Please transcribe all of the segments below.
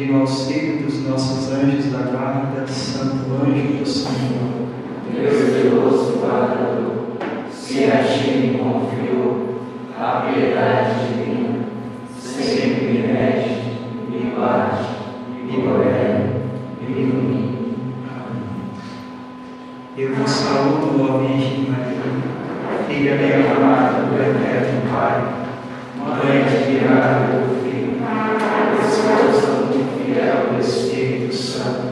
Pedindo auxílio dos nossos anjos da guarda, Santo Anjo do Senhor. Deus zeloso guardador, se a ti me confiou a piedade divina, sempre me rege, me guarde, me governe, me ilumine. Eu vos saúdo, ó Virgem Maria, Filha bem amada do Eterno Pai, Mãe admirável do Filho, esposa muito fiel do Espírito Santo,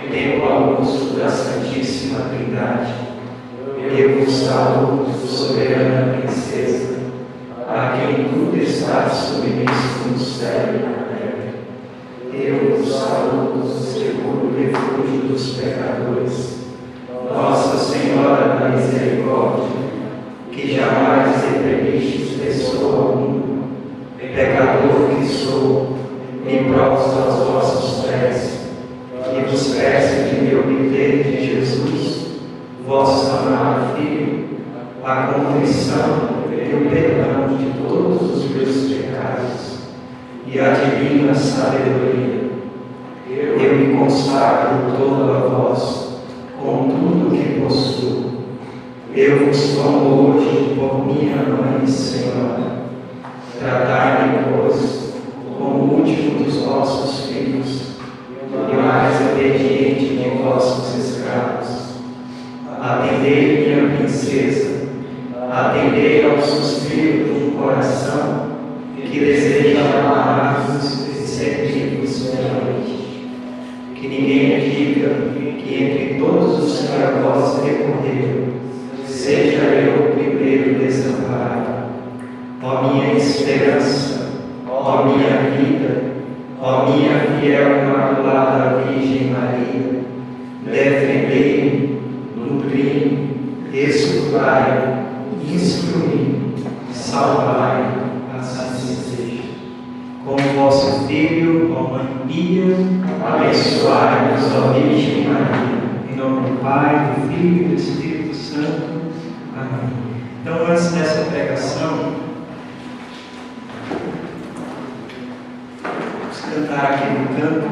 deu ao uso da Santíssima Trindade. Eu vos saúdo, soberana princesa, a quem tudo está submisso no céu e na terra. Eu vos saúdo, seguro refúgio dos pecadores, Nossa Senhora da Misericórdia, que jamais repremistes pessoa alguma, pecador que sou, me prostro aos vossos pés, e vos peço de me obter de Jesus, vosso amado Filho, a contrição e o perdão de todos os meus pecados, e a divina sabedoria. Eu me consagro todo a vós, com tudo o que possuo. Eu vos tomo hoje por minha Mãe e Senhora. Tratai-me, pois, como o último dos vossos filhos, e o mais obediente de vossos escravos. Atendei, minha princesa, atendei ao suspiro de um coração que deseja amar-vos e servir-vos fielmente. Que ninguém diga que entre todos os que a vós recorreram, seja eu o primeiro desamparado. Ó minha esperança, ó minha vida, ó minha fiel e imaculada Virgem Maria, defendei-me, nutri-me, escutai, instrui-me, salvai, assim seja. Com o vosso Filho, ó Mãe Pia, abençoai-nos, ó Virgem Maria, em nome do Pai, do Filho e do Espírito Santo. Amém. Então, antes dessa pregação, vamos cantar aqui no canto,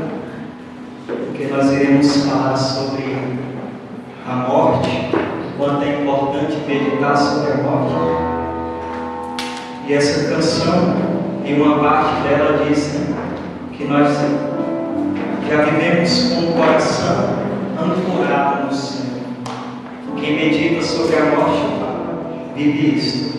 porque nós iremos falar sobre a morte, o quanto é importante meditar sobre a morte. E essa canção, em uma parte dela, diz que nós já vivemos com o coração ancorado no Senhor. Quem medita sobre a morte, vive isto.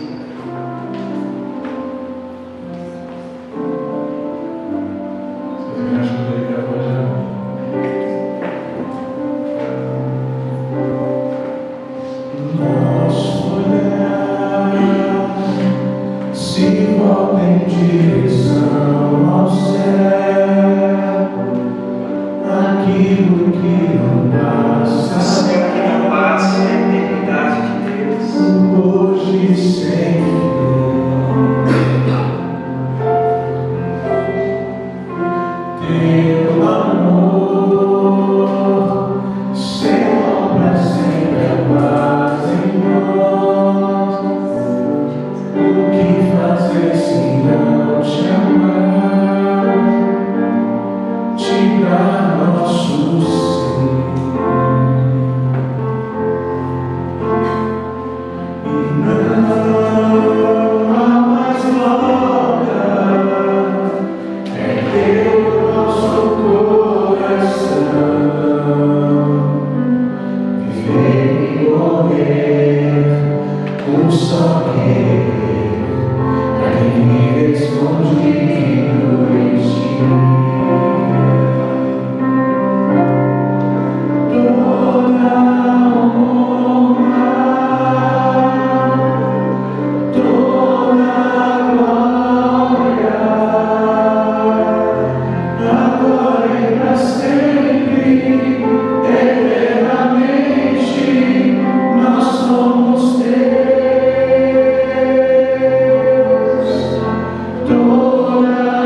Toda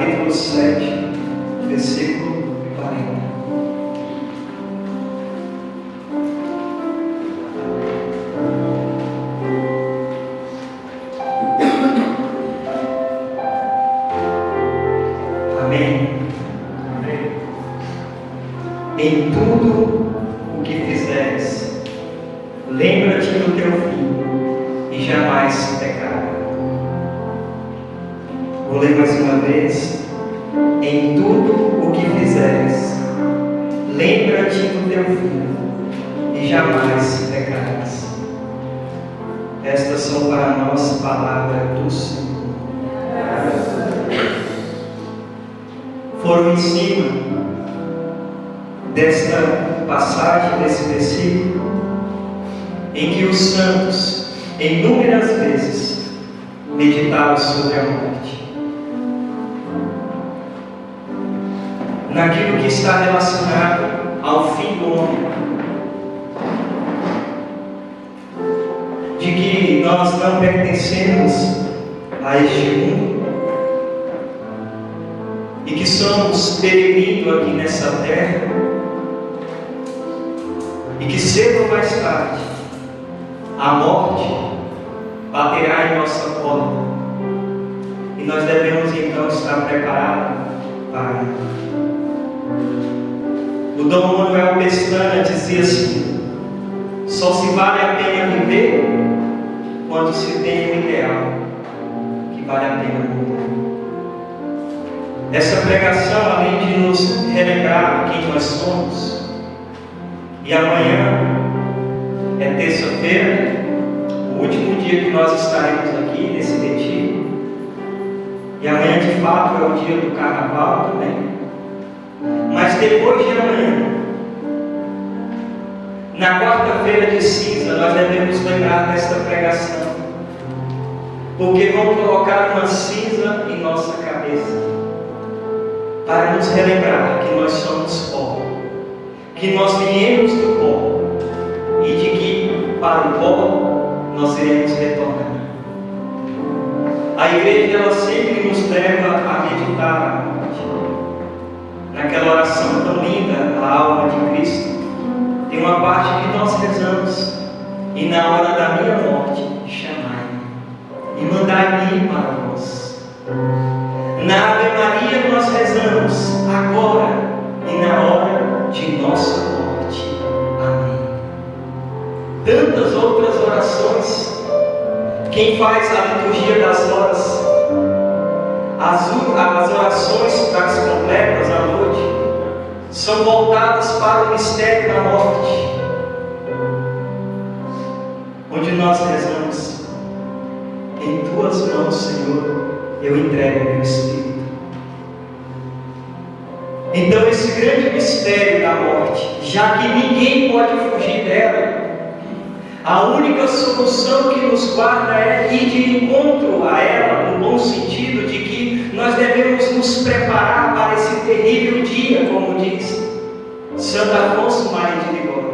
capítulo 7, versículo 40. Em tudo o que fizeres, lembra-te do teu fim e jamais pecar. Vou ler mais uma vez. Em tudo o que fizeres, lembra-te do teu fim e jamais pecarás. Estas são para nós palavras do Senhor. Foram em cima desta passagem, desse versículo, em que os santos, inúmeras vezes, meditaram sobre a morte, naquilo que está relacionado ao fim do homem, de que nós não pertencemos a este mundo e que somos peregrinos aqui nessa terra, e que cedo ou mais tarde a morte baterá em nossa porta e nós devemos então estar preparados para. O Dom Manuel Pestana dizia assim: só se vale a pena viver quando se tem um ideal que vale a pena morrer. Essa pregação, além de nos relembrar quem nós somos, e amanhã é terça-feira, o último dia que nós estaremos aqui nesse retiro. E amanhã de fato é o dia do carnaval também. Mas depois de amanhã, na quarta-feira de cinza, nós devemos lembrar desta pregação. Porque vão colocar uma cinza em nossa cabeça para nos relembrar que nós somos pó, que nós viemos do pó e de que para o pó nós iremos retornar. A igreja ela sempre nos leva a meditar a morte. Naquela oração tão linda, a alma de Cristo, tem uma parte que nós rezamos: e na hora da minha morte chamai-me e mandai-me para vós. Na Ave Maria nós rezamos: agora e na hora de nossa morte. Amém. Tantas outras orações. Quem faz a liturgia das horas, as orações das completas à noite, são voltadas para o mistério da morte, onde nós rezamos: em tuas mãos, Senhor, eu entrego o meu espírito. Então, esse grande mistério da morte, já que ninguém pode fugir dela, a única solução que nos guarda é ir de encontro a ela, no bom sentido de que nós devemos nos preparar para esse terrível dia, como diz Santo Afonso Maria de Ligório.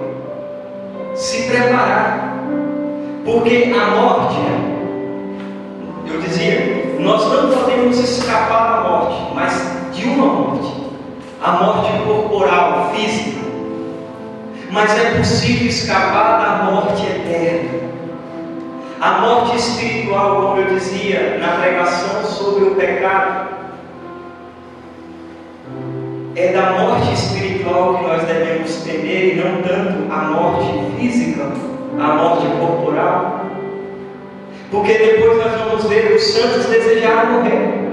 Se preparar, porque a morte, eu dizia, nós não podemos escapar da morte, mas de uma morte, a morte corporal, física. Mas é possível escapar da morte eterna. A morte espiritual, como eu dizia na pregação sobre o pecado, é da morte espiritual que nós devemos temer, e não tanto a morte física, a morte corporal. Porque depois nós vamos ver os santos desejaram morrer,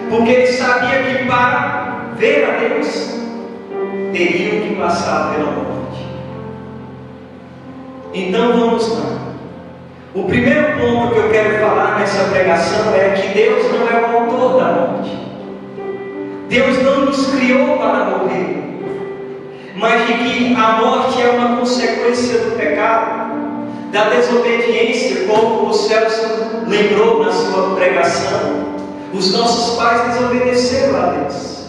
porque eles sabiam que para ver a Deus teriam que passar pela morte. Então vamos lá. O primeiro ponto que eu quero falar nessa pregação é que Deus não é o autor da morte. Deus não nos criou para morrer, mas de que a morte é uma consequência do pecado, da desobediência, como o Celso lembrou na sua pregação. Os nossos pais desobedeceram a Deus.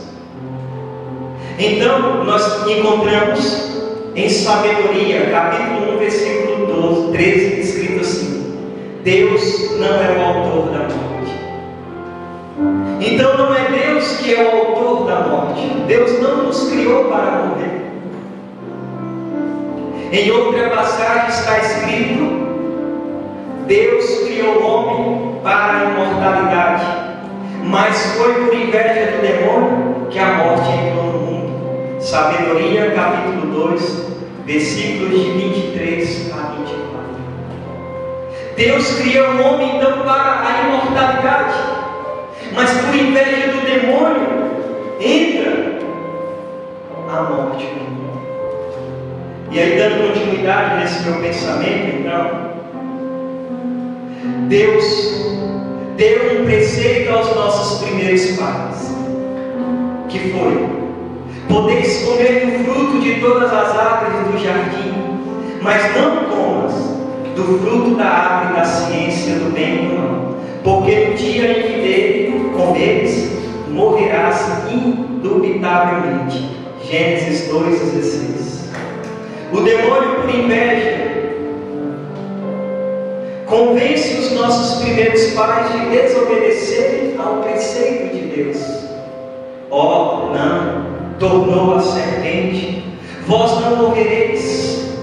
Então nós encontramos em Sabedoria, capítulo 1, versículo 13, escrito assim: Deus não é o autor da morte. Então não é Deus que é o autor da morte. Deus não nos criou para morrer. Em outra passagem está escrito: Deus criou o homem para a imortalidade, mas foi por inveja do demônio que a morte entrou no mundo. Sabedoria, capítulo 2, versículos de 23 a 24. Deus criou o homem então para a imortalidade, mas por inveja do demônio entra a morte no mundo. E aí, dando continuidade nesse meu pensamento, então, Deus deu um preceito aos nossos primeiros pais, que foi podeis comer do fruto de todas as árvores do jardim, mas não comas do fruto da árvore da ciência do bem e do mal, porque no dia em que dele comeres, morrerás indubitavelmente. Gênesis 2,16. O demônio, por inveja, convence os nossos primeiros pais de desobedecerem ao preceito de Deus. Não, tornou a serpente, vós não morrereis.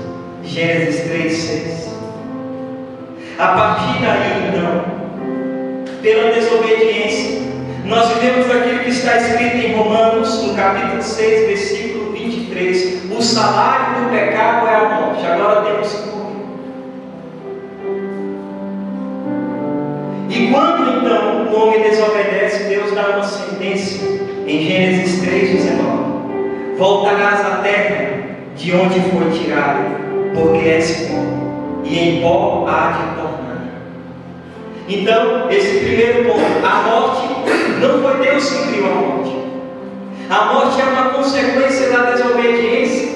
Gênesis 3,6. A partir daí, então, pela desobediência, nós vivemos aquilo que está escrito em Romanos, no capítulo 6, versículo 23. O salário do pecado é a morte. Agora temos que morrer. E quando então o homem desobedece, Deus dá uma sentença em Gênesis 3,19: voltarás à terra de onde foi tirado, porque és pó, e em pó há de tornar. Então, esse primeiro ponto, a morte, não foi Deus que criou a morte. A morte é uma consequência da desobediência.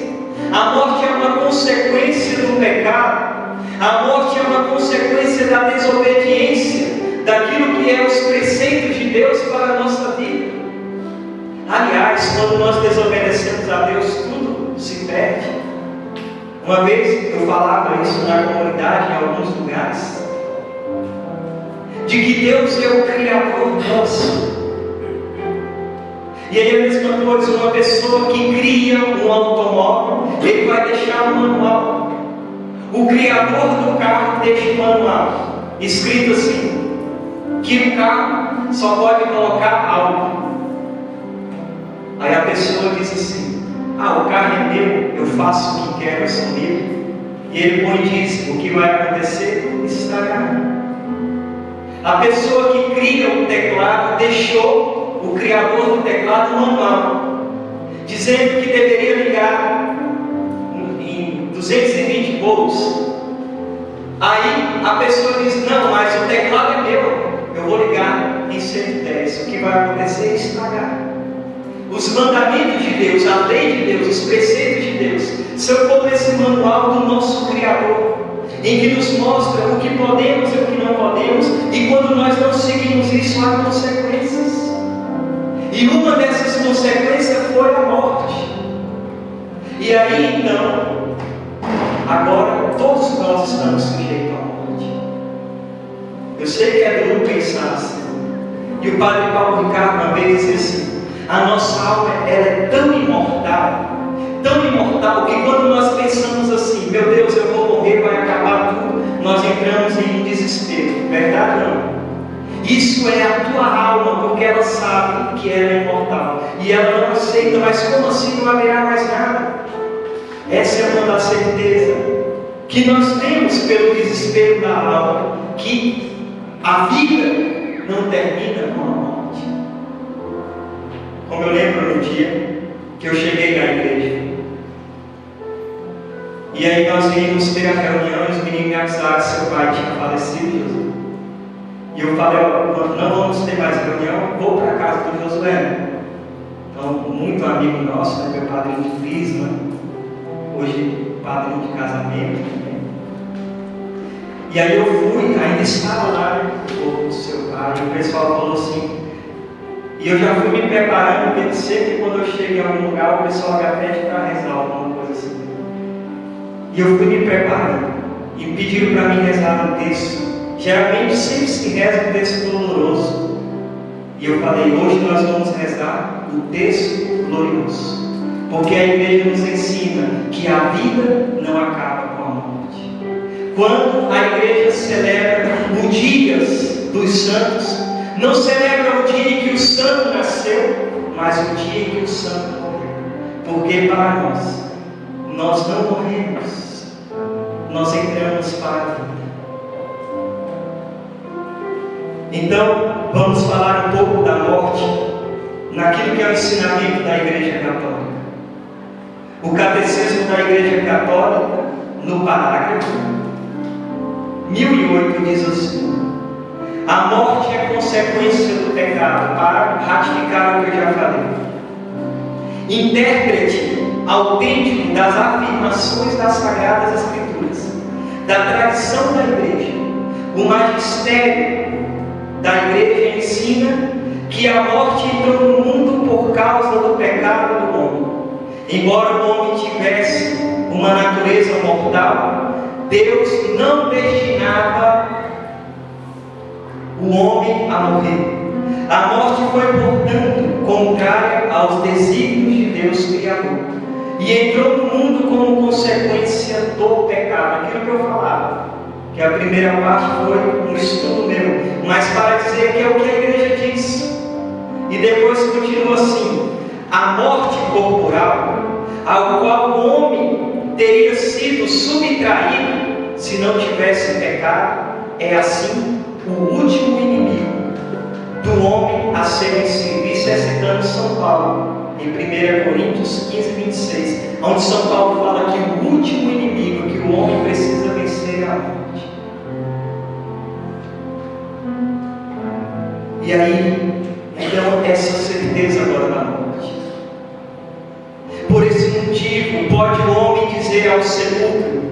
A morte é uma consequência do pecado. A morte é uma consequência da desobediência daquilo que é os preceitos de Deus para a nossa vida. Aliás, quando nós desobedecemos a Deus, tudo se perde. Uma vez eu falava isso na comunidade, em alguns lugares, de que Deus é o Criador nosso. E aí a mesma coisa, uma pessoa que cria um automóvel, ele vai deixar um manual. O criador do carro deixa um manual, escrito assim, que o carro só pode colocar álcool. Aí a pessoa diz assim: o carro é meu, eu faço o que quero, eu sou livre. E ele põe e diz: o que vai acontecer? Estragar. A pessoa que cria o teclado deixou o criador do teclado um manual, dizendo que deveria ligar em 220 volts. Aí a pessoa diz: não, mas o teclado é meu, eu vou ligar em 110. O que vai acontecer é estragar. Os mandamentos de Deus, a lei de Deus, os preceitos de Deus, são como esse manual do nosso Criador, em que nos mostra o que podemos e o que não podemos, e quando nós não seguimos isso, há consequências. E uma dessas consequências foi a morte. E aí então, agora todos nós estamos sujeitos à morte. Eu sei que é duro pensar assim. E o padre Paulo Ricardo uma vez disse assim: a nossa alma ela é tão imortal, que quando nós pensamos assim, meu Deus, eu vou morrer, vai acabar tudo, nós entramos em um desespero. Verdade não? Isso é a tua alma, porque ela sabe que ela é imortal. E ela não aceita, mas como assim não haverá mais nada? Essa é uma das certezas que nós temos pelo desespero da alma, que a vida não termina com a morte. Como eu lembro no dia que eu cheguei na igreja, e aí nós íamos ter a reunião e os meninos me avisaram que seu pai tinha falecido, Jesus. E eu falei: não vamos ter mais reunião, vou para a casa do Josué. Então, muito amigo nosso, né, meu padrinho de crisma, hoje padrinho de casamento. Né? E aí eu fui, ainda estava lá o seu pai, e o pessoal falou assim, e eu já fui me preparando, porque sempre quando eu chego em algum lugar, o pessoal já pede para rezar alguma coisa assim. E eu fui me preparando, e pediram para mim rezar um texto. Geralmente sempre se reza um texto doloroso. E eu falei, hoje nós vamos rezar o texto glorioso, porque a igreja nos ensina que a vida não acaba com a morte. Quando a igreja celebra o dia dos santos, não celebra o dia em que o santo nasceu, mas o dia em que o santo morreu. Porque para nós não morremos, nós entramos para a vida. Então, vamos falar um pouco da morte naquilo que é o ensinamento da Igreja Católica. O Catecismo da Igreja Católica, no parágrafo 1008, diz assim: a morte é consequência do pecado, para ratificar o que eu já falei. Intérprete autêntico das afirmações das Sagradas Escrituras, da tradição da Igreja, o magistério da Igreja ensina que a morte entrou no mundo por causa do pecado do homem. Embora o homem tivesse uma natureza mortal, Deus não destinava o homem a morrer. A morte foi, portanto, contrária aos desígnios de Deus Criador, e entrou no mundo como consequência do pecado. Aquilo que eu falava, que a primeira parte foi um estudo meu, mas para dizer que é o que a igreja diz. E depois continua assim: a morte corporal, ao qual o homem teria sido subtraído se não tivesse pecado, é assim o último inimigo do homem a ser vencido. Isso é citando São Paulo, em 1 Coríntios 15, 26, onde São Paulo fala que o último inimigo que o homem precisa vencer é a morte. E aí, então, essa certeza agora da morte. Por esse motivo, pode o homem dizer ao sepulcro: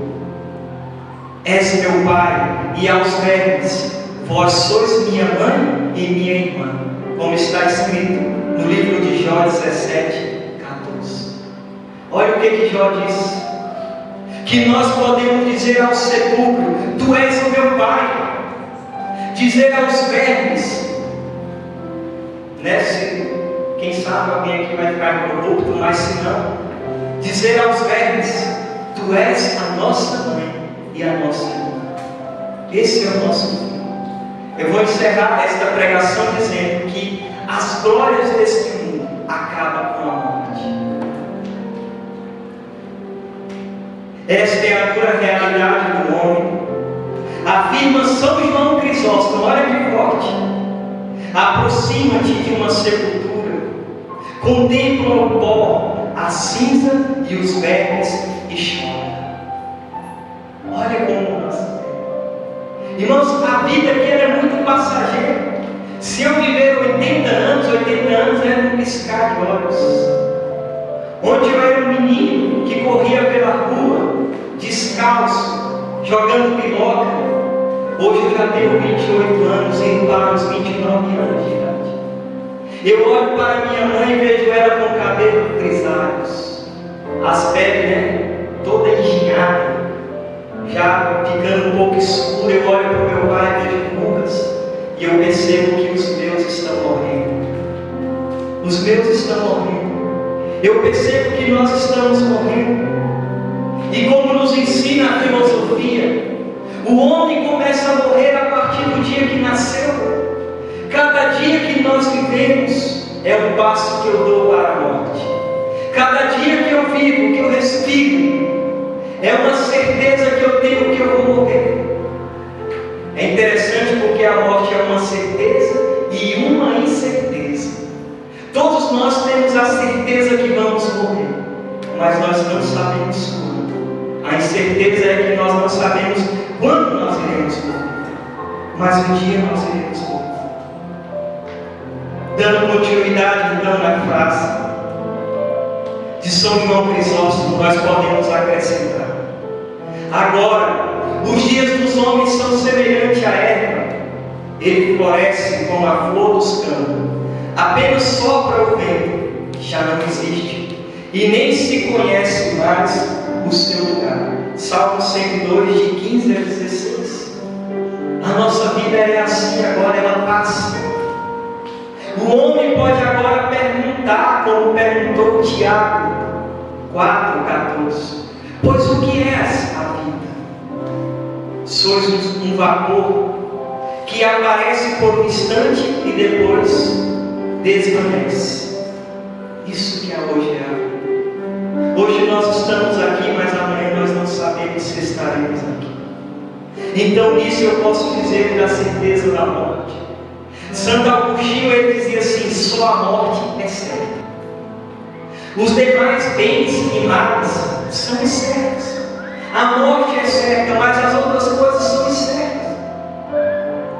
és meu pai, e aos vermes: vós sois minha mãe e minha irmã, como está escrito no livro de Jó 17, 14. Olha o que Jó diz: que nós podemos dizer ao sepulcro: tu és o meu pai. Dizer aos vermes, quem sabe alguém aqui vai ficar corrupto, mas se não, dizer aos vermes: tu és a nossa mãe e a nossa irmã. Esse é o nosso fim. Eu vou encerrar esta pregação dizendo que as glórias deste mundo acabam com a morte. Esta é a dura realidade do homem. Afirma São João Crisóstomo, olha que forte: aproxima-te de uma sepultura, contempla o pó, a cinza e os vermes e chora. Olha como nós temos. Irmãos, a vida aqui é muito passageira. Se eu viver 80 anos é um piscar de olhos. Onde eu era um menino que corria pela rua, descalço, jogando piloca, hoje eu já tenho 28 anos, indo para os 29 anos de idade. Eu olho para minha mãe e vejo ela com cabelo grisalhos, as peles toda enginhada, já ficando um pouco escuro. Eu olho para o meu pai e vejo rugas, e eu percebo que os meus estão morrendo. Os meus estão morrendo. Eu percebo que nós estamos morrendo. E como nos ensina a filosofia, o homem começa a morrer a partir do dia que nasceu. Cada dia que nós vivemos é um passo que eu dou para a morte. Cada dia que eu vivo, que eu respiro, é uma certeza que eu tenho que eu vou morrer. É interessante porque a morte é uma certeza e uma incerteza. Todos nós temos a certeza que vamos morrer, mas nós não sabemos quando. A incerteza é que nós não sabemos quando nós iremos morrer, mas um dia nós iremos morrer. Dando continuidade então na frase de São João Crisóstomo, nós podemos acrescentar: agora, os dias dos homens são semelhantes à erva, ele floresce como a flor dos campos, apenas sopra o vento, já não existe, e nem se conhece mais o seu lugar. Salmo 102, de 15 a 16. A nossa vida é assim agora, ela passa. O homem pode agora perguntar, como perguntou Tiago 4,14: pois o que é a vida? Sois um vapor que aparece por um instante e depois desvanece. Isso que hoje é a vida. Hoje nós estamos aqui, mas amanhã nós não sabemos se estaremos aqui. Então nisso eu posso dizer da certeza da morte. Santo Agostinho, ele dizia assim: só a morte é certa. Os demais bens e males são incertos. A morte é certa, mas as outras coisas são incertas.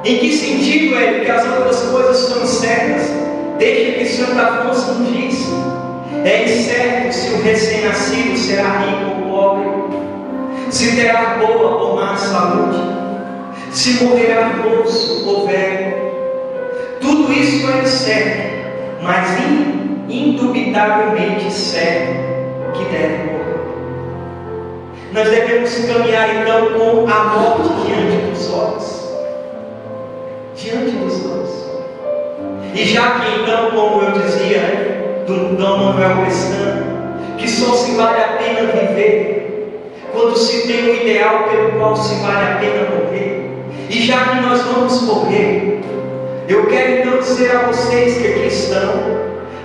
Em que sentido é que as outras coisas são incertas? Deixa que Santo Afonso nos diz: é incerto se o recém-nascido será rico ou pobre, se terá boa ou má saúde, se morrerá moço ou velho. Tudo isso é incerto, mas indubitavelmente certo que deve morrer. Nós devemos caminhar então com a morte diante dos olhos. Diante dos olhos. E já que então, como eu dizia, do Dom Manuel Pestana, que só se vale a pena viver quando se tem um ideal pelo qual se vale a pena morrer. E já que nós vamos morrer, eu quero então dizer a vocês que aqui estão,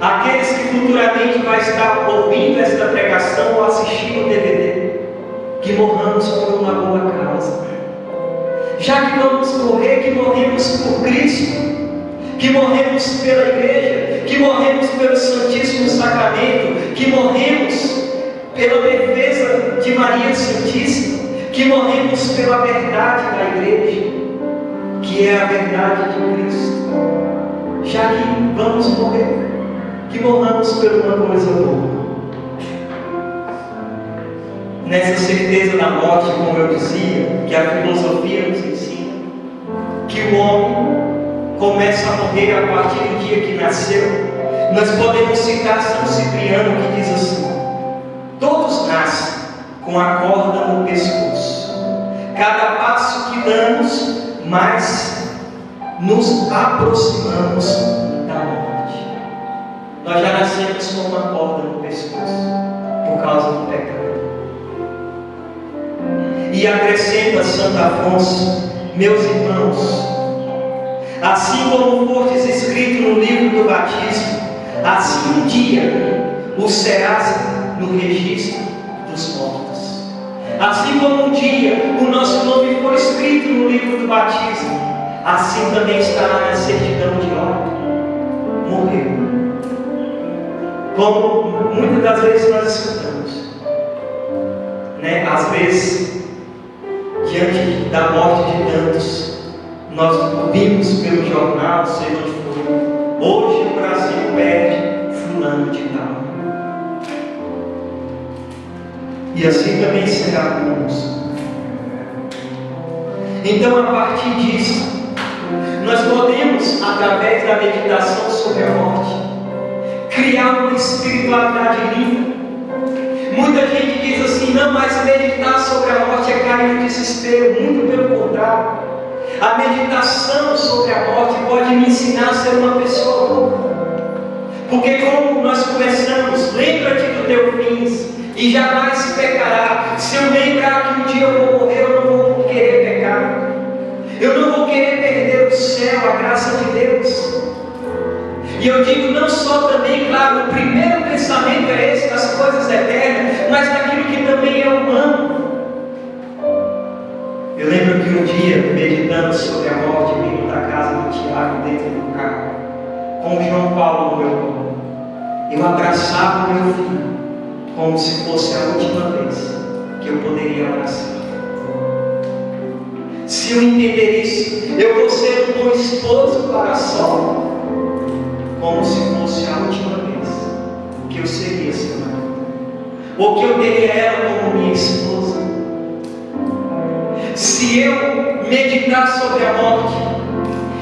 aqueles que futuramente vai estar ouvindo esta pregação ou assistindo o DVD, que morramos por uma boa causa. Já que vamos morrer, que morremos por Cristo, que morremos pela igreja, que morremos pelo Santíssimo Sacramento, que morremos pela defesa de Maria Santíssima, que morremos pela verdade da igreja, que é a verdade de Cristo. Já que vamos morrer, que morramos por uma coisa boa. Nessa certeza da morte, como eu dizia, que a filosofia nos ensina, que o homem começa a morrer a partir do dia que nasceu. Nós podemos citar São Cipriano, que diz assim: todos nascem com a corda no pescoço. Cada passo que damos, mais nos aproximamos da morte. Nós já nascemos com uma corda no pescoço por causa do pecado. E acrescenta Santo Afonso: meus irmãos, assim como fostes escrito no livro do batismo, assim um dia o serás no registro dos mortos. Assim como um dia o nosso nome foi escrito no livro do batismo, assim também estará na certidão de óbito. Morreu. Como muitas das vezes nós escutamos, né? Às vezes, diante da morte de tantos, nós ouvimos pelo jornal, seja onde for: hoje o Brasil perde fulano de tal. E assim também será conosco. Então, a partir disso, nós podemos, através da meditação sobre a morte, criar uma espiritualidade limpa. Muita gente diz assim: não, mas meditar sobre a morte é cair no desespero. Muito pelo contrário. A meditação sobre a morte pode me ensinar a ser uma pessoa boa. Porque como nós começamos: lembra-te do teu fim e jamais pecará. Se eu lembrar que um dia eu vou morrer, eu não vou querer pecar. Eu não vou querer perder o céu, a graça de Deus. E eu digo não só também, claro, o primeiro pensamento é esse, das coisas eternas, mas daquilo que também é humano. Eu lembro que um dia, meditando sobre a morte, vindo da casa do Tiago dentro do carro, com o João Paulo no meu colo, eu abraçava o meu filho, como se fosse a última vez que eu poderia abraçar. Se eu entender isso, eu vou ser um bom esposo para a Sol, como se fosse a última vez que eu seria seu marido, ou que eu teria ela como minha esposa. Se eu meditar sobre a morte,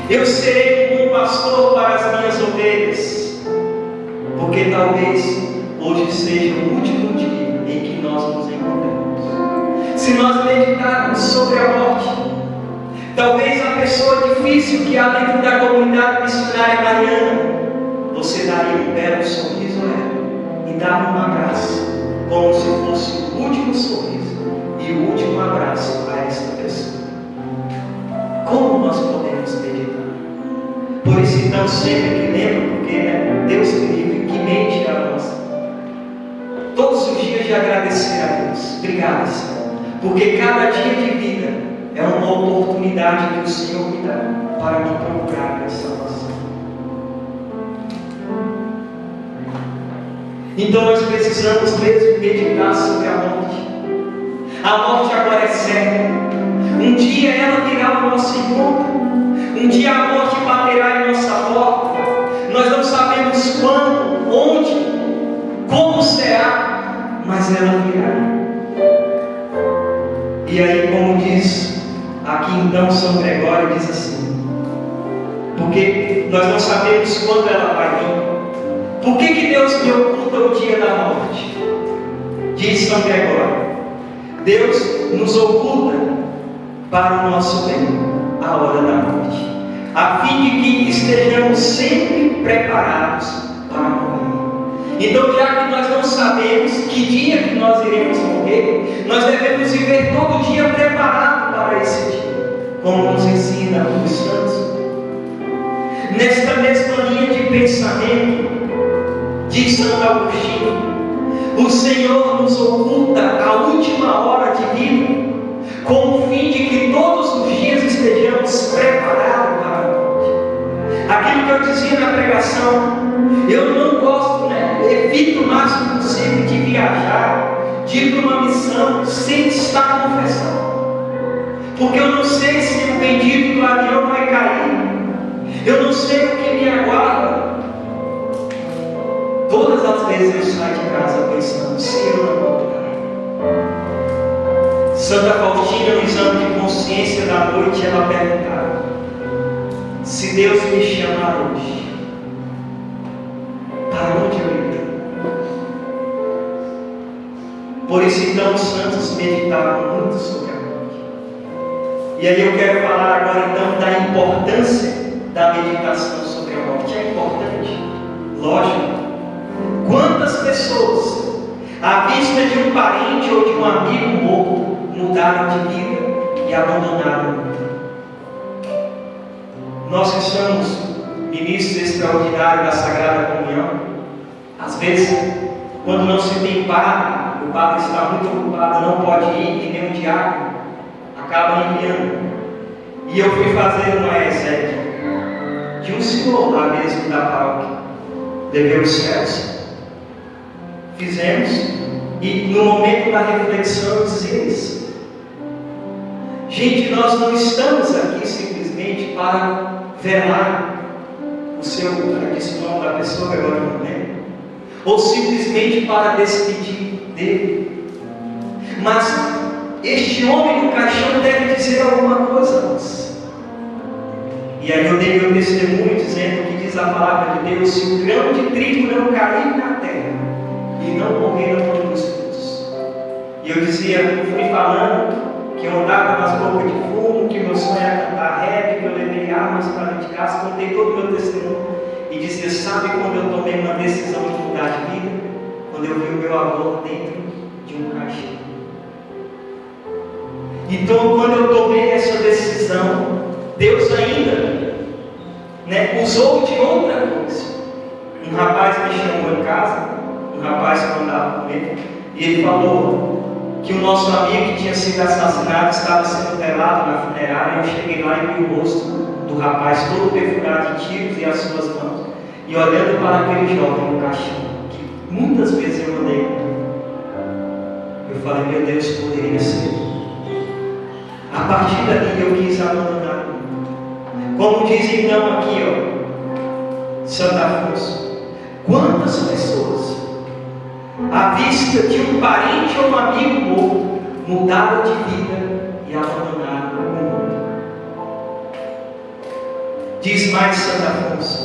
eu serei um bom pastor para as minhas ovelhas, porque talvez hoje seja o último dia em que nós nos encontramos. Se nós meditarmos sobre a morte, talvez a pessoa difícil que há dentro da comunidade missionária mariana dava um abraço, como se fosse o último sorriso e o último abraço a esta pessoa. Como nós podemos meditar? Por isso, então, sempre que lembro, porque Deus que livre, que mente a nós. Todos os dias de agradecer a Deus. Obrigado, Senhor. Porque cada dia de vida é uma oportunidade que o Senhor me dá para me procurar essa salvação. Então nós precisamos mesmo meditar sobre a morte. A morte agora é certa. Um dia ela virá ao nosso encontro. Um dia a morte baterá em nossa porta. Nós não sabemos quando, onde, como será, mas ela virá. E aí, como diz aqui então São Gregório, diz assim: porque nós não sabemos quando ela vai vir. Por que Deus me oculta o dia da morte? Diz São Gregório: Deus nos oculta para o nosso bem a hora da morte, a fim de que estejamos sempre preparados para morrer. Então, já que nós não sabemos que dia que nós iremos morrer, nós devemos viver todo dia preparado para esse dia, como nos ensina os santos. Nesta mesma linha de pensamento, diz Santo Agostinho, o Senhor nos oculta a última hora de vida, com o fim de que todos os dias estejamos preparados para a morte. Aquilo que eu dizia na pregação, eu não gosto, evito o máximo possível de viajar, de ir para uma missão sem estar confessando, porque eu não sei se o bendito do avião vai cair, eu não sei o que me aguarda. Todas as vezes eu saio de casa pensando, se eu não voltar. Santa Faustina, no exame de consciência da noite, ela perguntava: se Deus me chamar hoje, para onde eu irei? Por isso então os santos meditavam muito sobre a morte. E aí eu quero falar agora então da importância da meditação sobre a morte. É importante? Lógico. Quantas pessoas, à vista de um parente ou de um amigo morto, mudaram de vida e abandonaram o mundo? Nós que somos ministros extraordinários da Sagrada Comunhão, às vezes, quando não se tem padre, o padre está muito ocupado, não pode ir, e nem o diácono, acaba enviando. E eu fui fazer uma exégeta de um senhor lá mesmo da paróquia. Levei os céus, fizemos, e no momento da reflexão eu dizia isso: gente, nós não estamos aqui simplesmente para velar o seu, disse o nome da pessoa, agora não lembro, ou simplesmente para despedir dele, mas este homem no caixão deve dizer alguma coisa a nós. E aí eu dei meu testemunho dizendo que diz a palavra de Deus: se o grão de trigo não cair na terra e não morrer, não produz frutos. E eu dizia, eu fui falando que eu andava nas bocas de fumo, que meu sonho era cantar rap, que eu levei armas para dentro de casa, contei todo o meu testemunho e dizia: sabe quando eu tomei uma decisão de mudar de vida? Quando eu vi o meu avô dentro de um caixão. Então, quando eu tomei essa decisão, Deus ainda usou de outra coisa. Um rapaz me chamou em casa, um rapaz que andava com ele, e ele falou que o nosso amigo que tinha sido assassinado estava sendo velado na funerária. Eu cheguei lá e vi o rosto do rapaz todo perfurado de tiros e as suas mãos, e olhando para aquele jovem no caixão, que muitas vezes eu andei com ele, eu falei: meu Deus, poderia ser. A partir dali eu quis abandonar o mundo. Como diz então aqui, Santo Afonso, quantas pessoas, à vista de um parente ou um amigo morto, mudaram de vida e abandonaram o mundo. Diz mais Santo Afonso: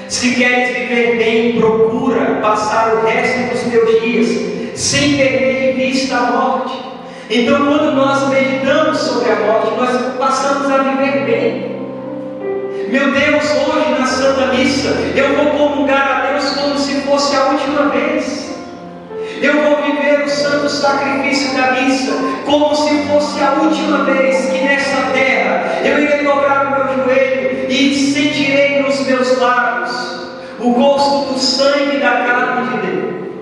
se queres viver bem, procura passar o resto dos teus dias sem perder de vista a morte. Então, quando nós meditamos sobre a morte, nós passamos a viver bem. Meu Deus, hoje na Santa Missa, eu vou comungar a Deus como se fosse a última vez. sacrifício da missa, como se fosse a última vez que nessa terra eu irei dobrar o meu joelho e sentirei nos meus lábios o gosto do sangue e da carne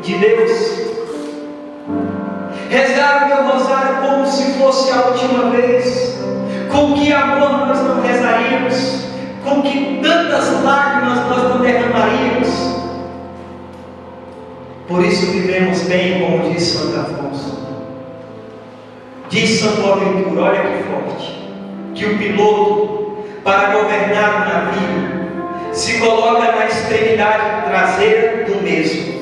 de Deus. Rezar o meu rosário como se fosse a última vez. Com que amor nós não rezaríamos, com que tantas lágrimas nós não derramaríamos. Por isso vivemos bem, como diz Santo Afonso. Diz São Boaventura, olha que forte, que o piloto, para governar o navio, se coloca na extremidade traseira do mesmo.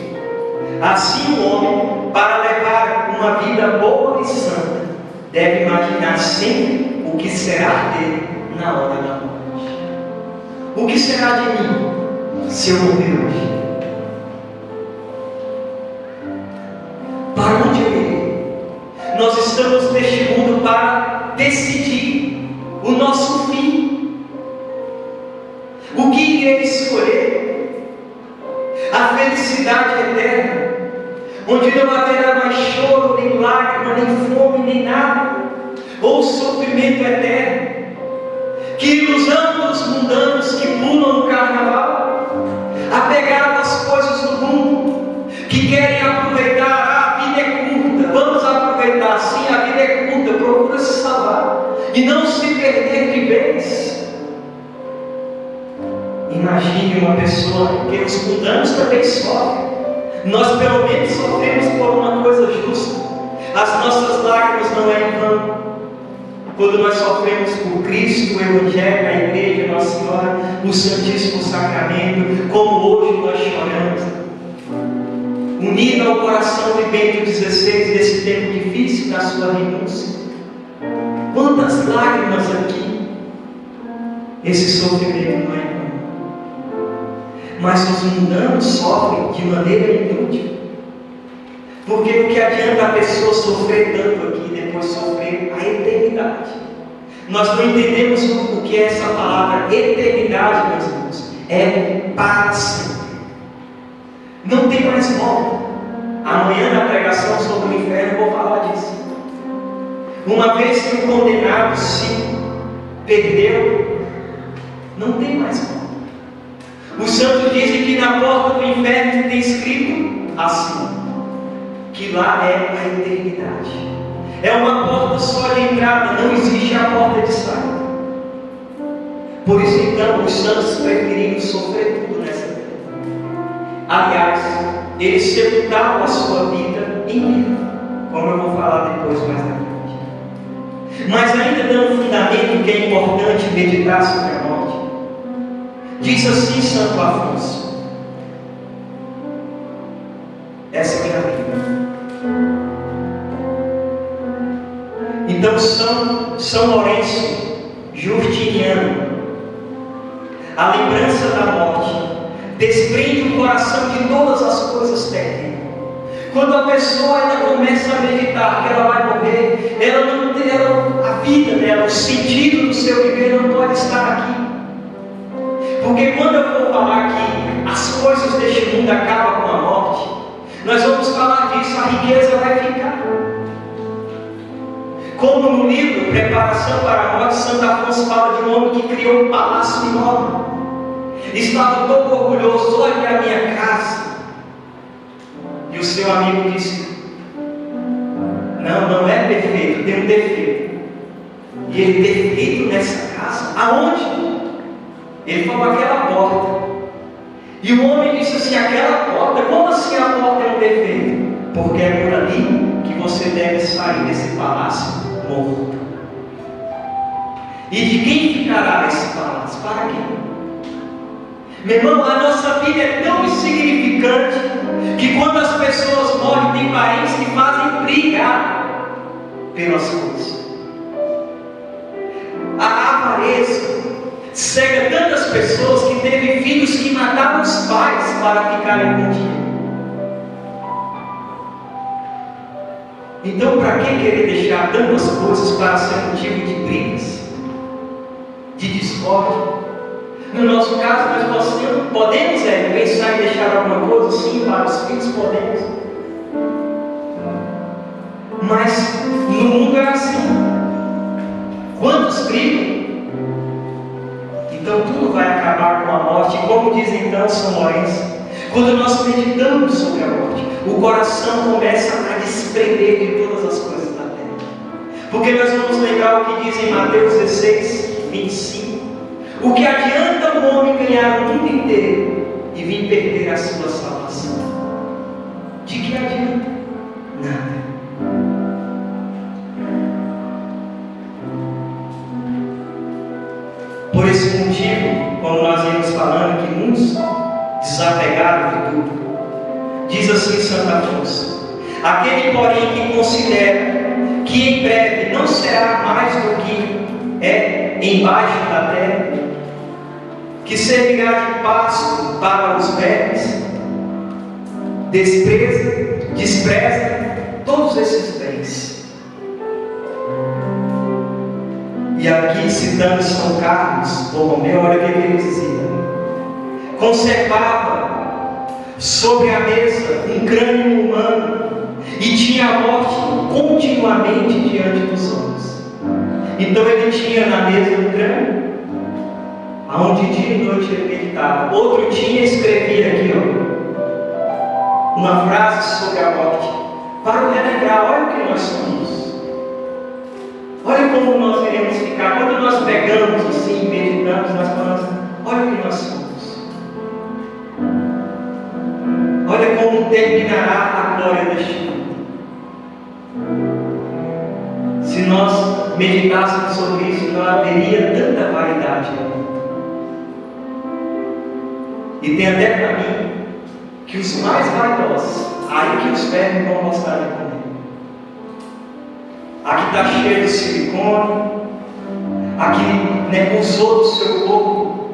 Assim o homem, para levar uma vida boa e santa, deve imaginar sempre o que será dele na hora da morte. O que será de mim se eu morrer hoje? Para onde eu irei? Nós estamos neste mundo para decidir o nosso fim. O que irei escolher? A felicidade eterna, onde não haverá mais choro, nem lágrima, nem fome, nem nada, ou sofrimento eterno. Que ilusão dos mundanos que pulam no carnaval, apegados às coisas do mundo, que querem aproveitar. A vida é curta, vamos aproveitar. Sim, a vida é curta, procura se salvar e não se perder de vez. Imagine uma pessoa, porque os mundanos também sofrem. Nós pelo menos sofremos por uma coisa justa. As nossas lágrimas não é em vão. Quando nós sofremos por Cristo, o Evangelho, a Igreja, Nossa Senhora, o Santíssimo Sacramento, como hoje nós choramos, unido ao coração de Bento XVI, nesse tempo difícil da sua renúncia. Quantas lágrimas aqui, esse sofrimento não é em vão. Mas os mundanos sofrem de maneira inútil. Porque o que adianta a pessoa sofrer tanto aqui e depois sofrer a eternidade? Nós não entendemos o que é essa palavra eternidade, meus irmãos. É para sempre. Não tem mais volta. Amanhã na pregação sobre o inferno eu vou falar disso. Uma vez que o condenado se perdeu, não tem mais volta. Os santos dizem que na porta do inferno tem escrito assim, que lá é a eternidade. É uma porta só de entrada, não existe a porta de saída. Por isso então os santos preferiram sofrer tudo nessa terra. Aliás, eles sepultaram a sua vida em vida, como eu vou falar depois mais na frente. Mas ainda dando fundamento que é importante meditar sobre a morte, diz assim Santo Afonso, essa é a vida. Então São Lourenço Justiniano, a lembrança da morte desprende o coração de todas as coisas terrenas. Quando a pessoa ainda começa a meditar que ela vai morrer, a vida dela, o sentido do seu viver não pode estar aqui. Porque quando eu vou falar que as coisas deste mundo acabam com a morte, nós vamos falar disso, a riqueza vai ficar. Como no livro Preparação para a Morte, Santo Afonso fala de um homem que criou um palácio enorme. Estava todo orgulhoso, olha a minha casa. E o seu amigo disse, não é perfeito, tem um defeito. E ele, defeito nessa casa? Aonde? Ele falou, aquela porta. E o homem disse assim, aquela porta? Como assim a porta é um defeito? Porque é por ali que você deve sair desse palácio morto. E de quem ficará esse palácio? Para quem? Meu irmão, a nossa vida é tão insignificante que quando as pessoas morrem, tem parentes que fazem brigar pelas coisas. A avareza cega tantas pessoas que teve filhos que mataram os pais para ficarem com dinheiro. Então, para que querer deixar tantas coisas para ser motivo de brigas, de discórdia? No nosso caso, nós podemos pensar em deixar alguma coisa sim para os filhos, podemos. Mas no mundo é assim. Quantos brigam? Então tudo vai acabar com a morte. E como dizem então São Lourenço, quando nós meditamos sobre a morte, o coração começa a desprender de todas as coisas da terra. Porque nós vamos lembrar o que diz em Mateus 16, 25. O que adianta o homem ganhar o mundo inteiro e vir perder a sua salvação? De que adianta? Nada. Por esse motivo, como nós íamos falando, que muitos desapegaram de tudo. Diz assim Santo Afonso: aquele, porém, que considera que em breve não será mais do que é embaixo da terra, que servirá de pasto para os velhos, despreza todos esses bens. E aqui, citando São Carlos Borromeu, olha o que ele dizia: conservava sobre a mesa um crânio humano e tinha a morte continuamente diante dos olhos. Então ele tinha na mesa um crânio, aonde dia e noite ele meditava. Outro dia escrevia aqui, ó, uma frase sobre a morte, para relembrar: olha o que nós somos. Olha como nós iremos ficar. Quando nós pegamos assim, meditamos, nós falamos: olha o que nós somos. Olha como terminará a glória deste mundo. Se nós meditássemos sobre isso, não haveria tanta vaidade no mundo. E tem até para mim que os mais vaidosos, aí que os vermes vão gostar de comer. Aqui está cheio de silicone, aqui usou do seu corpo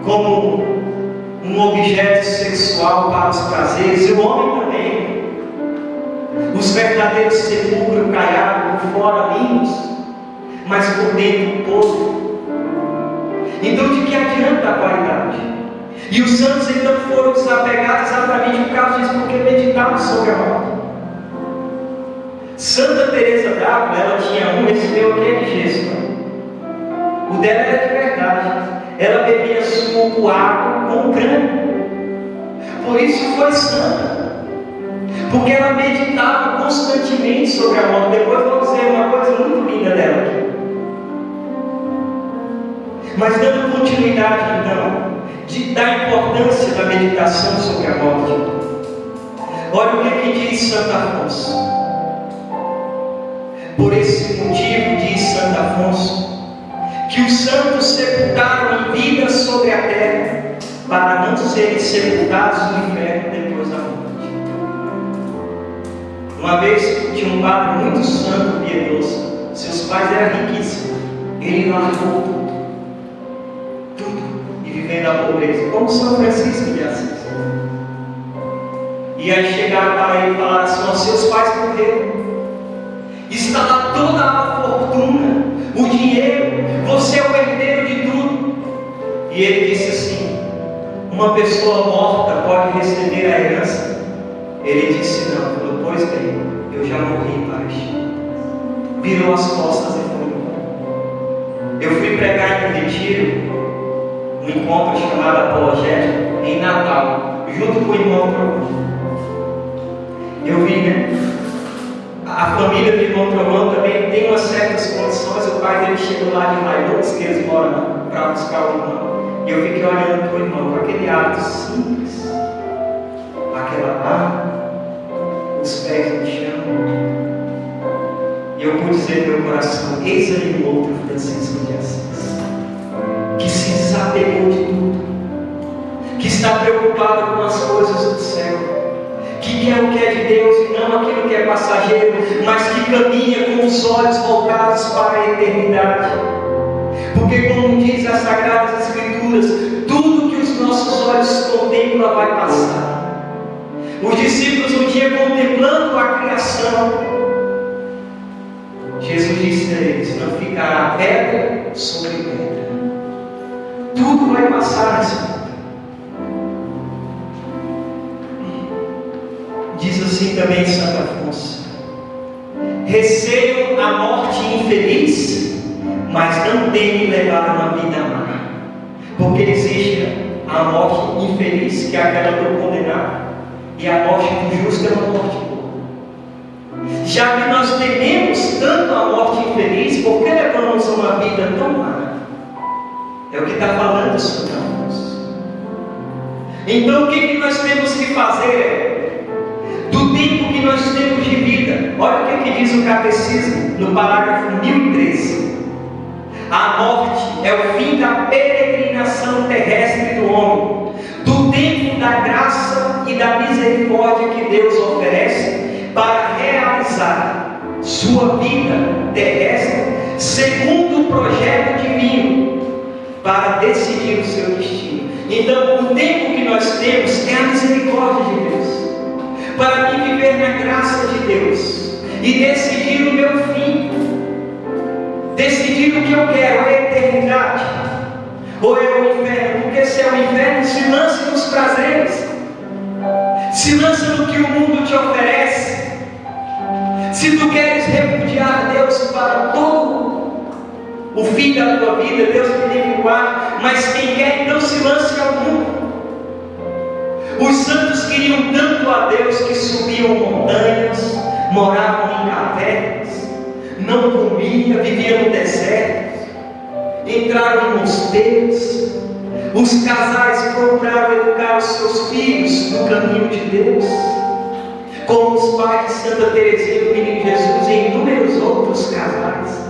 como um objeto sexual para os prazeres, e o homem também. Os verdadeiros sepulcros caiados por fora limpos, mas por dentro podre. Então de que adianta a vaidade? E os santos então foram desapegados exatamente por causa disso, porque meditavam sobre a morte. Santa Teresa d'Ávila, ela tinha esse meu aqui é de gesso. O dela era de verdade. Ela bebia suco, água com crânio. Por isso foi santa. Porque ela meditava constantemente sobre a morte. Depois vou dizer uma coisa muito linda dela aqui. Mas dando continuidade então, da importância da meditação sobre a morte. Olha o que diz Santo Afonso. Por esse motivo, diz Santo Afonso, que os santos sepultaram em vida sobre a terra, para não serem sepultados no inferno depois da morte. Uma vez tinha um padre muito santo, piedoso. Seus pais eram riquíssimos. Ele largou tudo, e vivendo a pobreza, como São Francisco de Assis. E aí chegaram para ele e falaram assim: os seus pais morreram. Está lá toda a fortuna, o dinheiro, você é o herdeiro de tudo. E ele disse assim: uma pessoa morta pode receber a herança? Ele disse: não. Falou: pois bem, eu já morri, pai. Virou as costas e foi embora. Eu fui pregar em um retiro, um encontro chamado Apologética, em Natal, junto com o irmão Trovão. Eu vi, a família do irmão Trovão também tem umas certas condições. O pai dele chegou lá de Hilux, que eles moram para buscar o irmão. E eu fiquei olhando para o irmão, com aquele hábito simples, aquela barba, os pés no chão. E eu pude dizer no meu coração: eis aí o outro Francisco de Assis, que se desapegou de tudo, que está preocupado com as coisas do céu, que quer o que é de Deus e não aquilo que é passageiro, mas que caminha com os olhos voltados para a eternidade. Porque, como diz as Sagradas Escrituras, tudo que os nossos olhos contemplam vai passar. Os discípulos um dia, contemplando a criação, Jesus disse a eles: não ficará pedra sobre pedra. Tudo vai passar nesse mundo. Diz assim também Santo Afonso: receiam a morte infeliz, mas não temem levar uma vida má. Porque existe a morte infeliz, que é aquela do condenado, e a morte do justo é uma morte boa. Já que nós tememos tanto a morte infeliz, por que levamos uma vida tão má? É o que está falando Santo Afonso. Então o que nós temos que fazer? Do tempo que nós temos de vida, olha o que diz o Catecismo no parágrafo 1013. A morte é o fim da peregrinação terrestre do homem, do tempo da graça e da misericórdia que Deus oferece para realizar sua vida terrestre segundo o projeto divino, para decidir o seu destino. Então, o tempo que nós temos é a misericórdia de Deus, para mim viver na graça de Deus e decidir o meu fim, decidir o que eu quero, é a eternidade ou é o inferno. Porque se é o inferno, se lance nos prazeres, se lança no que o mundo te oferece. Se tu queres repudiar Deus para todo o fim da tua vida, Deus te livre e guarde, mas quem quer então se lance ao mundo. Os santos queriam tanto a Deus que subiam montanhas, moravam em cavernas, não comiam, viviam no deserto, entraram em mosteiros. Os casais procuraram educar os seus filhos no caminho de Deus, como os pais de Santa Teresinha do Menino Jesus e inúmeros outros casais.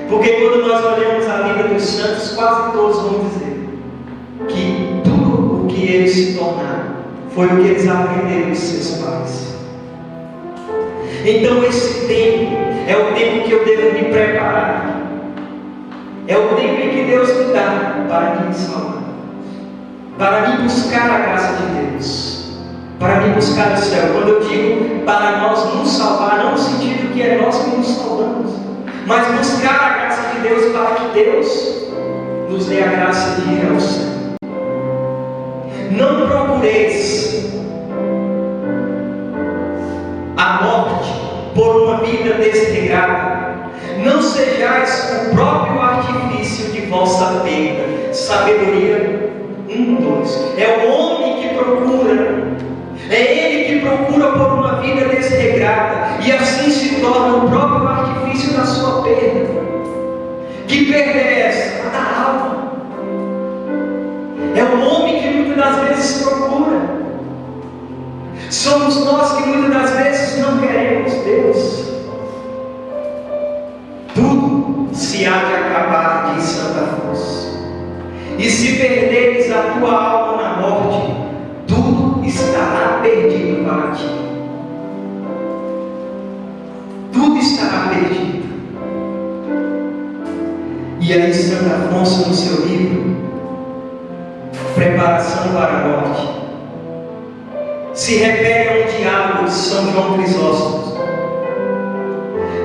Porque quando nós olhamos a vida dos santos, quase todos vão dizer que tudo o que eles se tornaram foi o que eles aprenderam dos seus pais. Então esse tempo é o tempo que eu devo me preparar, é o tempo em que Deus me dá para me salvar, para me buscar a graça de Deus, para me buscar o céu. Quando eu digo para nós nos salvar, não no sentido que é nós que nos salvamos, mas buscar a graça de Deus para que Deus nos dê a graça de ir ao céu. Não procureis a morte por uma vida desregrada, não sejais o próprio artifício de vossa perda. Sabedoria 1:2. É o homem que procura, é ele que procura por uma vida desregrada, e assim se torna o próprio artifício da sua perda. Que perda é essa? A da alma. É o homem que muitas das vezes procura. Somos nós que muitas das vezes não queremos Deus. Tudo se há de acabar, diz Santo Afonso. E se perderes a tua alma na morte, tudo estará perdido para ti. Tudo estará perdido. E aí Santo Afonso, no seu livro Preparação para a Morte, se refere a um diálogo de São João Crisóstomo,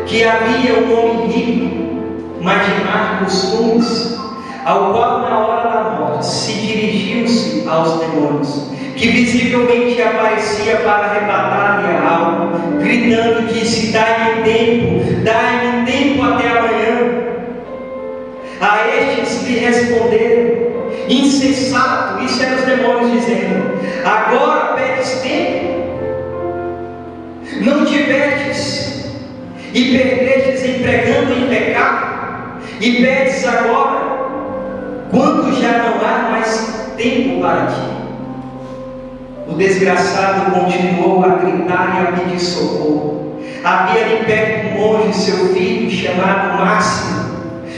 que havia um homem rico, mas de má costumes, ao qual na hora da morte se dirigiu-se aos demônios, que visivelmente aparecia para arrebatar-lhe a alma, gritando, disse: dai-me tempo até amanhã. A estes lhe responderam: insensato, isso eram os demônios dizendo, agora pedes tempo? Não tiverdes e perdestes empregando em pecado, e pedes agora, quando já não há mais tempo para ti? O desgraçado continuou a gritar e a pedir socorro. Havia ali perto um monge, seu filho, chamado Máximo,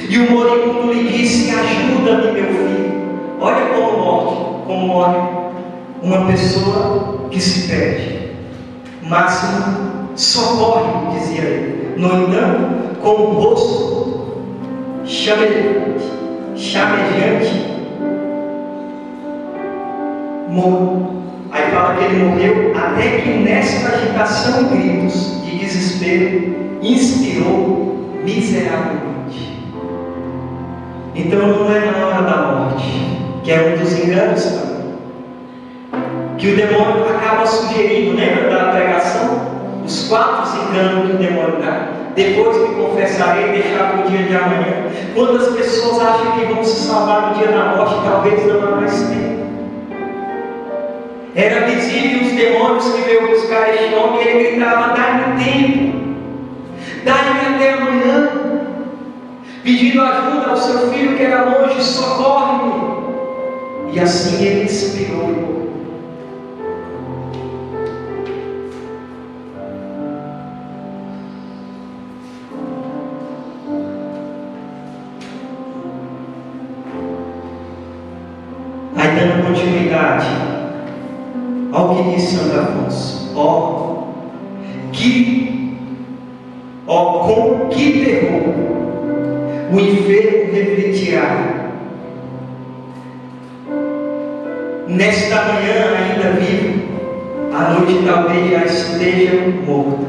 e o moribundo lhe disse: ajuda-me, meu filho. Olha como morre uma pessoa que se perde. Máximo, socorre, dizia ele. No entanto, com o rosto chamejante, morreu. Aí fala que ele morreu, até que nesta agitação e gritos de desespero inspirou miseravelmente. Então não é na hora da morte, que é um dos enganos também, que o demônio acaba sugerindo. Lembra da pregação? Os 4 enganos que o demônio dá. depois me confessarei e deixar para o dia de amanhã. Quantas pessoas acham que vão se salvar no dia da morte? Talvez não há mais tempo. Era visível os demônios que veio buscar este homem, e ele gritava: dai-me tempo, dai-me até amanhã, pedindo ajuda ao seu filho que era longe, socorre-me. E assim ele expirou e morreu. Aí, dando continuidade ao que diz Santo Afonso: com que terror o enfermo refletirá. Nesta manhã ainda vivo, à noite talvez já esteja morto.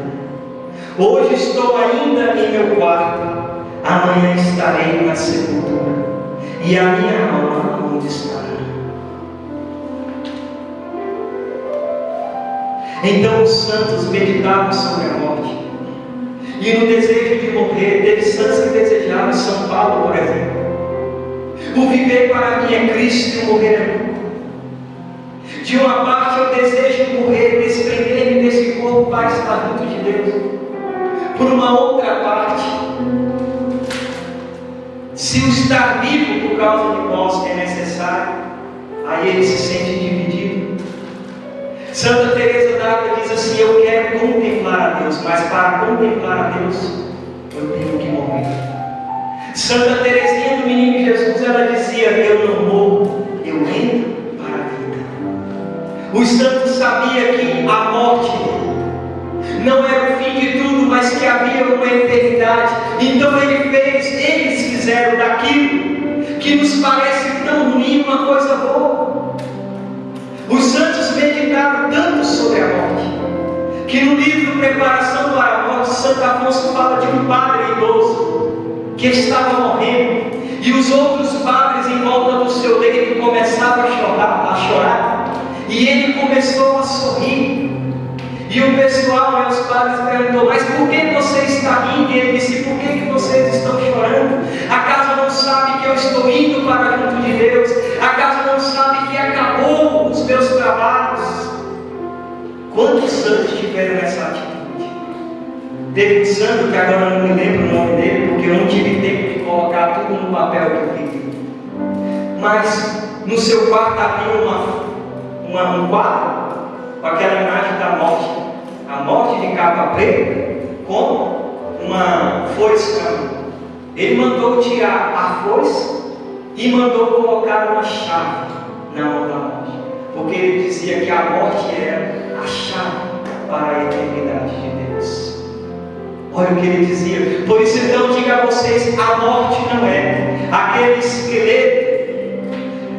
Hoje estou ainda em meu quarto, amanhã estarei na sepultura, e a minha alma onde estará? Então os santos meditavam sobre a morte, e no desejo de morrer, teve santos que desejaram, São Paulo, por exemplo: o viver para mim é Cristo e o morrer é lucro. De uma parte eu desejo morrer, desprender-me desse corpo para estar junto de Deus. Por uma outra parte, se o estar vivo por causa de nós é necessário, aí ele se sente dividido. Santa Teresa d'Ávila diz assim: eu quero contemplar a Deus, mas para contemplar a Deus eu tenho que morrer. Santa Teresinha do Menino Jesus, ela dizia: eu não morro, eu entro para a vida. Os santos sabiam que a morte não era o fim de tudo, mas que havia uma eternidade. Então eles fizeram daquilo que nos parece tão ruim uma coisa boa. Os santos meditaram tanto sobre a morte, que no livro Preparação para a Morte, Santo Afonso fala de um padre idoso que estava morrendo, e os outros padres em volta do seu leito começavam a chorar, e ele começou a sorrir. E o pessoal, os padres, perguntou: mas por que você está rindo? E ele disse: por que vocês estão chorando? Acaso não sabe que eu estou indo para junto de Deus? Acaso não sabe que acabou os meus trabalhos? Quantos santos tiveram essa atitude? Teve um santo que agora não me lembro o nome dele, porque eu não tive tempo de colocar tudo no papel que eu queria. Mas no seu quarto havia um quadro com aquela imagem da morte, a morte de capa preta, com uma foice na mão. Ele mandou tirar a foice e mandou colocar uma chave na mão da morte, porque ele dizia que a morte era a chave para a eternidade de Deus. Olha o que ele dizia: por isso então digo a vocês, a morte não é aquele esqueleto,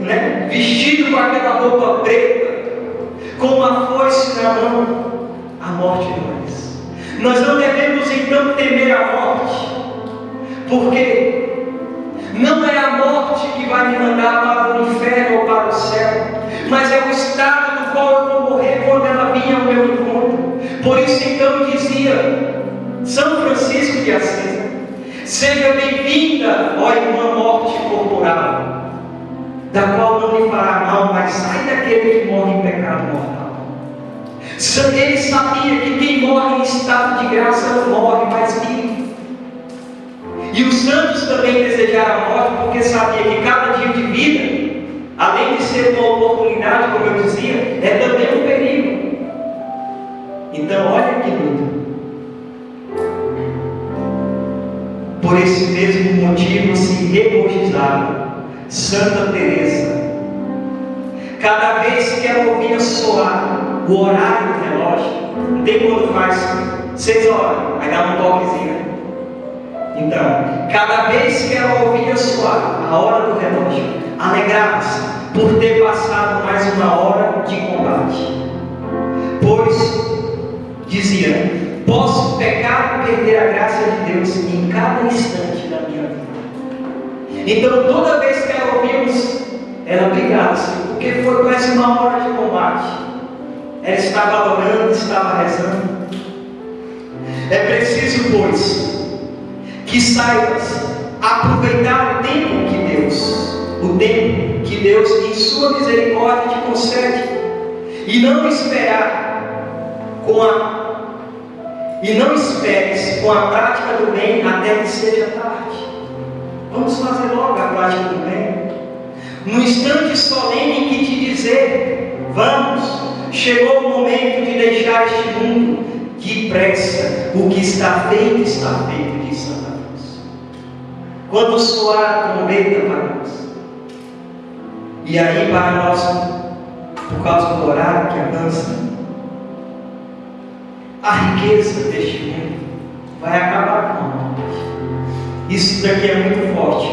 né, vestido com aquela roupa preta, com uma foice na mão. A morte não é isso. Nós não devemos então temer a morte, porque não é a morte que vai me mandar para o inferno ou para o céu, mas é o estado do qual eu vou morrer quando ela vinha ao meu encontro. Por isso então dizia São Francisco de Assis: seja bem-vinda, ó irmã morte corporal, da qual não lhe fará mal, mas sai daquele que morre em pecado mortal. Ele sabia que quem morre em estado de graça não morre, mas vive. E os santos também desejaram a morte, porque sabia que cada dia de vida, além de ser uma oportunidade, como eu dizia, é também um perigo. Então olha que lindo. Por esse mesmo motivo se regozijava Santa Teresa cada vez que ela ouvia soar o horário do relógio. Não tem quando faz 6 horas, aí dá um toquezinho, né? Então, cada vez que ela ouvia soar a hora do relógio, alegrava-se por ter passado mais uma hora de combate, pois dizia: posso pecar e perder a graça de Deus em cada instante da minha vida. Então toda vez que ela ouvia, ela brigava-se, porque foi quase uma hora de combate. Ela estava adorando, estava rezando. É preciso, pois, que saibas aproveitar o tempo que Deus em sua misericórdia te concede, e não esperes com a prática do bem até que seja tarde. Vamos fazer logo a prática do bem. No instante solene que te dizer, vamos, chegou o momento de deixar este mundo. Depressa, o que está feito, diz Santa Cruz. Quando soar a trombeta para nós, e aí para nós, por causa do horário que avança, a riqueza deste mundo vai acabar com a morte. Isso daqui é muito forte.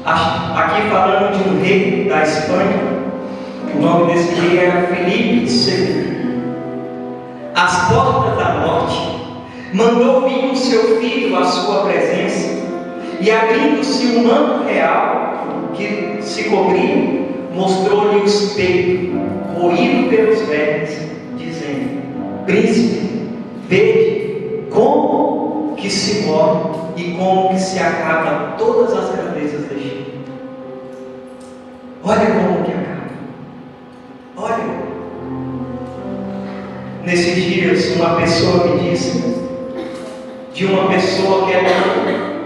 Aqui falando de um rei da Espanha, o nome desse rei era Felipe II. Às portas da morte, mandou vir o seu filho à sua presença, e abrindo-se um manto real que se cobria, mostrou-lhe o espelho, roído pelos vermes, dizendo: príncipe, vede como que se morre e como que se acaba todas as grandezas deste mundo. Olha como que acaba. Olha. Nesses dias, uma pessoa me disse, de uma pessoa que é dona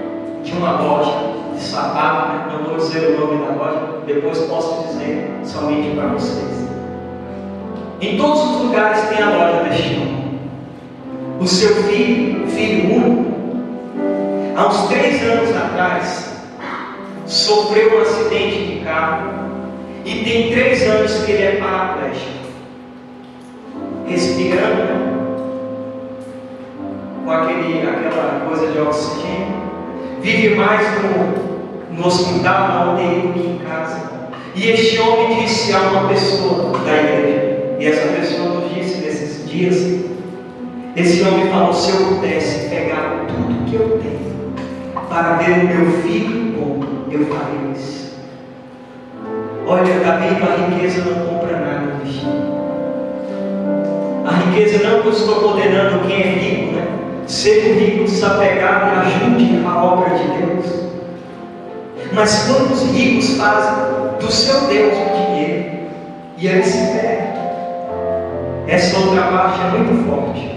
de uma loja de sapato, né? Não vou dizer o nome da loja, depois posso dizer somente para vocês. Em todos os lugares tem a loja deste homem. O seu filho único, há uns 3 anos atrás, sofreu um acidente de carro e tem 3 anos que ele é paraplégico. Respirando com aquela coisa de oxigênio, vive mais no hospital, na UTI, do que em casa. E este homem disse a uma pessoa da igreja, e essa pessoa nos disse nesses dias, esse homem falou: se eu pudesse pegar tudo que eu tenho para ver o meu filho bom, eu faria isso. Olha, está vendo, a riqueza não compra nada, bichinho. A riqueza não, que eu estou condenando quem é rico, né? Ser rico, desapegado e ajude a obra de Deus. Mas quantos ricos fazem do seu Deus o dinheiro e eles se perdem? Essa outra parte é muito forte.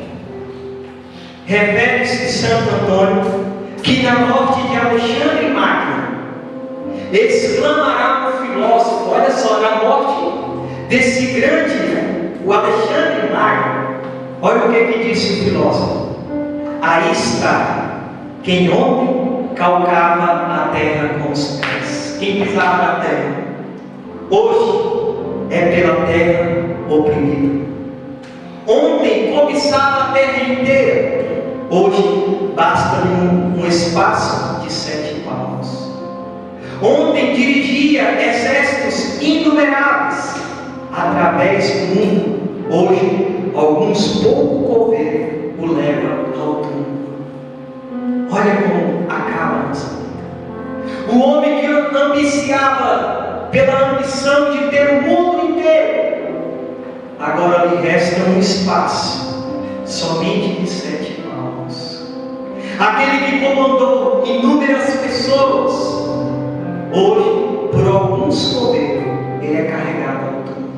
Refere-se Santo Antônio que na morte de Alexandre Magno exclamará o filósofo, olha só, na morte desse grande, o Alexandre Magno, olha o que disse o filósofo: aí está quem ontem calcava a terra com os pés, quem pisava na terra, hoje é pela terra oprimido. Ontem cobiçava a terra inteira, hoje basta-lhe um espaço de 7 palmos. Ontem dirigia exércitos inumeráveis através do mundo, hoje alguns pouco coveiros o levam ao túmulo. Olha como acaba a nossa vida. O homem que ambiciava pela ambição de ter o mundo inteiro, agora lhe resta um espaço somente de 7 palmos. Aquele que comandou inúmeras pessoas, hoje, por alguns coveiros, ele é carregado ao túmulo.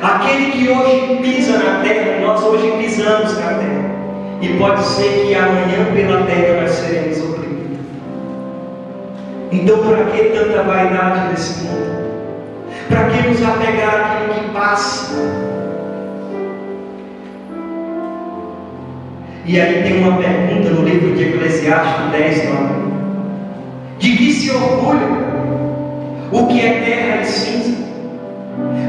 Aquele que hoje pisa na terra, nós hoje pisamos na terra, e pode ser que amanhã pela terra nós seremos oprimidos. Então, para que tanta vaidade nesse mundo? Para que nos apegar àquilo que passa? E aí tem uma pergunta no livro de Eclesiastes 10:9. De que se orgulha o que é terra e cinza?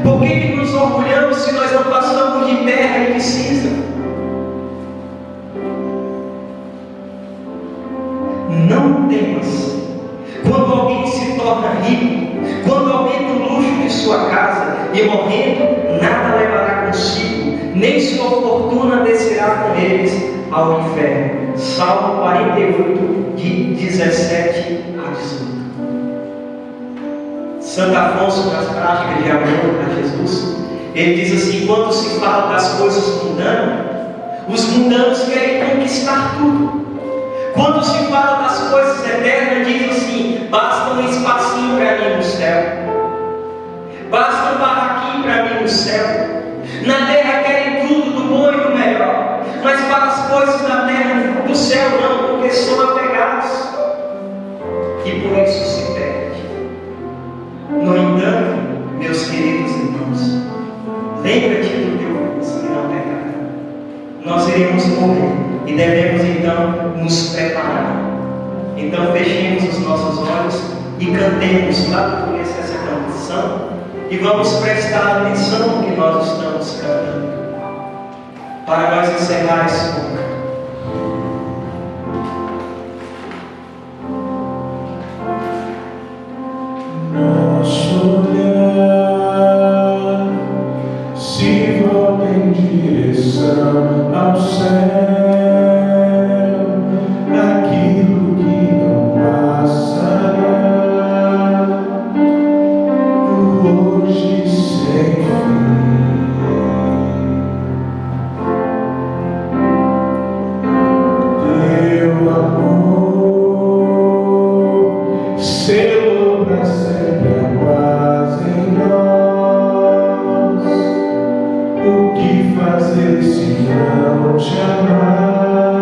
Por que nos orgulhamos se nós não passamos de terra e de cinza? Não temas quando alguém se torna rico, quando aumenta o luxo de sua casa, e morrendo nada levará consigo, nem sua fortuna descerá com eles ao inferno. Salmo 48, de 17 a 18. Santo Afonso, nas práticas de amor a Jesus, ele diz assim: quando se fala das coisas mundanas, os mundanos querem conquistar tudo. Quando se fala das coisas eternas, diz assim: basta um espacinho para mim no céu, basta um barraquinho para mim no céu. Na terra querem tudo do bom e do melhor, mas para as coisas da terra, do céu não, porque são apegados e por isso se perde. No entanto, meus queridos irmãos, lembra-te do teu Deus que não pegará. Nós iremos morrer e devemos então nos preparar. Então fechemos os nossos olhos e cantemos lá por essa canção e vamos prestar atenção no que nós estamos cantando para nós encerrar esse momento. Nosso olhar se volta em direção ao céu, aquilo que não passará, o hoje sem fim. Teu amor selou para sempre a paz em nós. O que fazer se não te amar?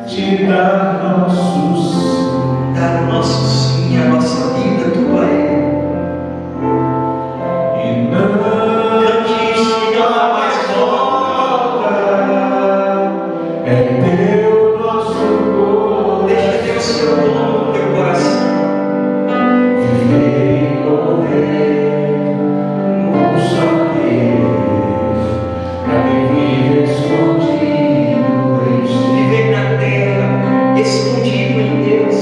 Te dar nosso sim, Dar o nosso sim, a nossa vida, tua é. e não Cante não há mais volta. é teu nosso Deixa Deus ser o dono do teu coração. viver e morrer com só Deus, pra viver escondido em ti. Viver na terra, escondido em Deus.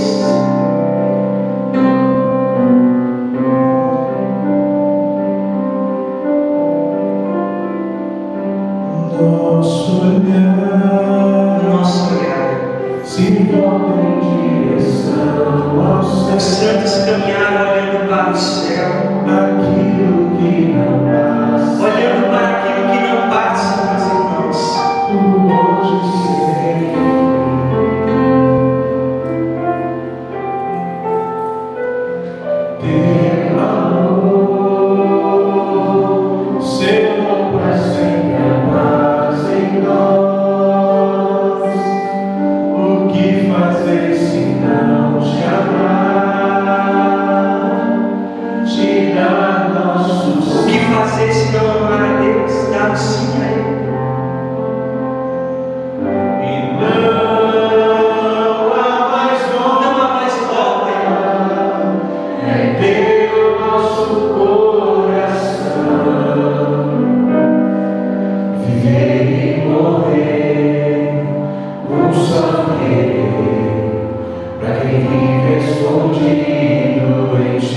Nosso olhar Nosso olhar. se volta em direção ao Os céu, santos caminharam olhando para o céu, aquilo que não passa, olhando para aquilo que não passa, meus irmãos. o hoje sem fim. Teu amor selou para sempre a paz em nós. O que fazer se não te amar? Te dar nossos O que fazer se não amar a Deus? Dar o sim a Ele. e não há mais volta. Não há mais volta, irmão. É teu nosso coração, viver e morrer, um só querer, pra quem vive escondido em ti.